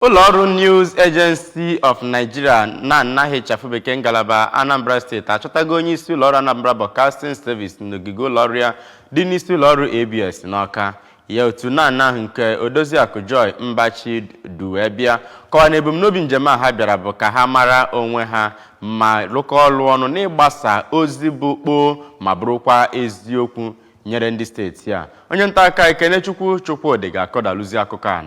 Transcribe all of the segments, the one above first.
Ụlọọrụ News Agency of Nigeria NAN na-ehichapụ bekee ngalaba Anambra State achọtago onye isi ụlọọrụ Anambra Broadcasting Service n'ogige ụlọọrụ ya dị n'isi ụlọọrụ ABS n'Awka. Ya otu NAN ahụ nke Odoziakụ Joy Mbachi duwe bịa kọwara na ebumnobi njem a ha bịara bụ ka ha mara onwe ha ma rụkọ ọrụ ọnụ n'ịgbasa ozi bụ kpoo ma bụrụkwa eziokwu nyere ndị steeti a. Onye nta aka Ikenechukwu Chukwudị ga-akọdalụzi akụkọ a.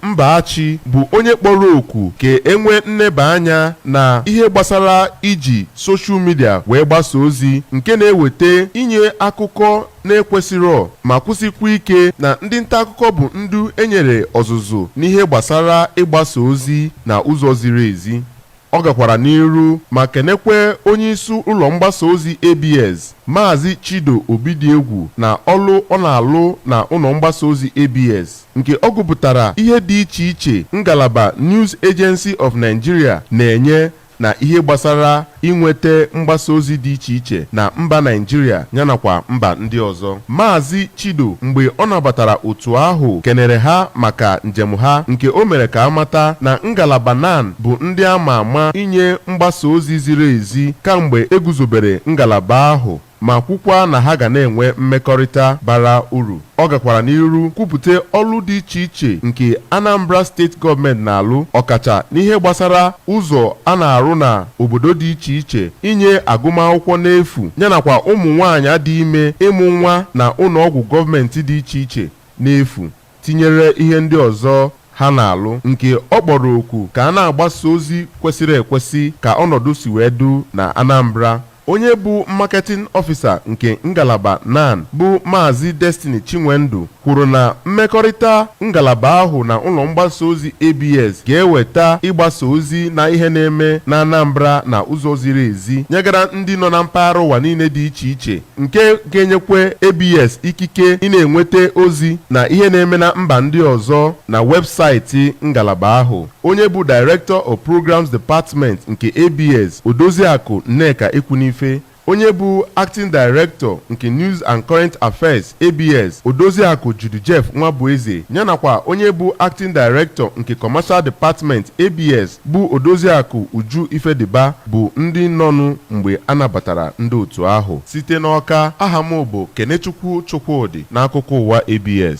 Mbachi bụ onye kpọrọ oku ka enwe nneba anya na ihe gbasara iji soshal midia wee gbasa ozi nke na-eweta inye akụkọ na-ekwesịrị ma kwụsịkwa ike na ndị nta akụkọ bụ ndu enyere ọzụzụ n'ihe gbasara ịgbasa ozi na ụzọ ziri ezi. Ọ gakwara n'iru ma kenekwe onye isi ụlọ mgbasa ozi ABS Maazị Chido Obidiegwu na ọlụ ọ na-alụ na ụlọ mgbasa ozi ABS nke ọ gụpụtara ihe dị iche iche ngalaba News Agency of Nigeria na-enye na ihe gbasara inweta mgbasa ozi dị iche iche na mba Nigeria yanakwa mba ndị ọzọ. Maazị Chido mgbe ọ nabatara otu ahụ kenere ha maka njem ha nke o mere ka amata na ngalaba NAN bụ ndị ama ama inye mgbasa ozi ziri ezi kamgbe eguzobere ngalaba ahụ ma kwukwa na ha ga na-enwe mmekọrịta bara uru. Ọ gakwara n'iru kwupụta ọlụ dị iche iche nke Anambra State gọọmenti na-alụ ọkacha n'ihe gbasara ụzọ a na-arụ na obodo dị iche iche inye agụmakwụkwọ n'efu yanakwa ụmụ nwaanyị dị ime ịmụ nwa na ụlọọgwụ gọọmenti dị iche iche n'efu tinyere ihe ndị ọzọ ha na-alụ nke ọ kpọrọ oku ka a na-agbasa ozi kwesịrị ekwesị ka ọnọdụ si wee du na Anambra. Onye bụ marketing officer nke ngalaba NAN bụ Maazị Destiny Chinwendu kwuru na mmekọrịta ngalaba ahụ na ụlọ mgbasa ozi ABS ga-eweta ịgbasa ozi na ihe na-eme na Anambra na ụzọ ziri ezi nyegara ndị nọ na mpaghara ụwa niile dị iche iche nke ga-enyekwe ABS ikike ị na-enweta ozi na ihe na-eme na mba ndị ọzọ na webụsaịtị ngalaba ahụ. Onye bụ Director of Programs Department nke ABS Odoziakụ Nneka Ekwunife, onye bụ Acting Director nke News and Current Affairs ABS Odoziakụ Judy Jeff Nwabueze yanakwa onye bụ Acting Director nke Commercial Department ABS bụ Odoziakụ Uju Ifediba bụ ndị nọnụ mgbe a nabatara ndị otu ahụ. Site n'Awka, aha m bụ Kenechukwu Chukwudị n'akụkọ ụwa ABS.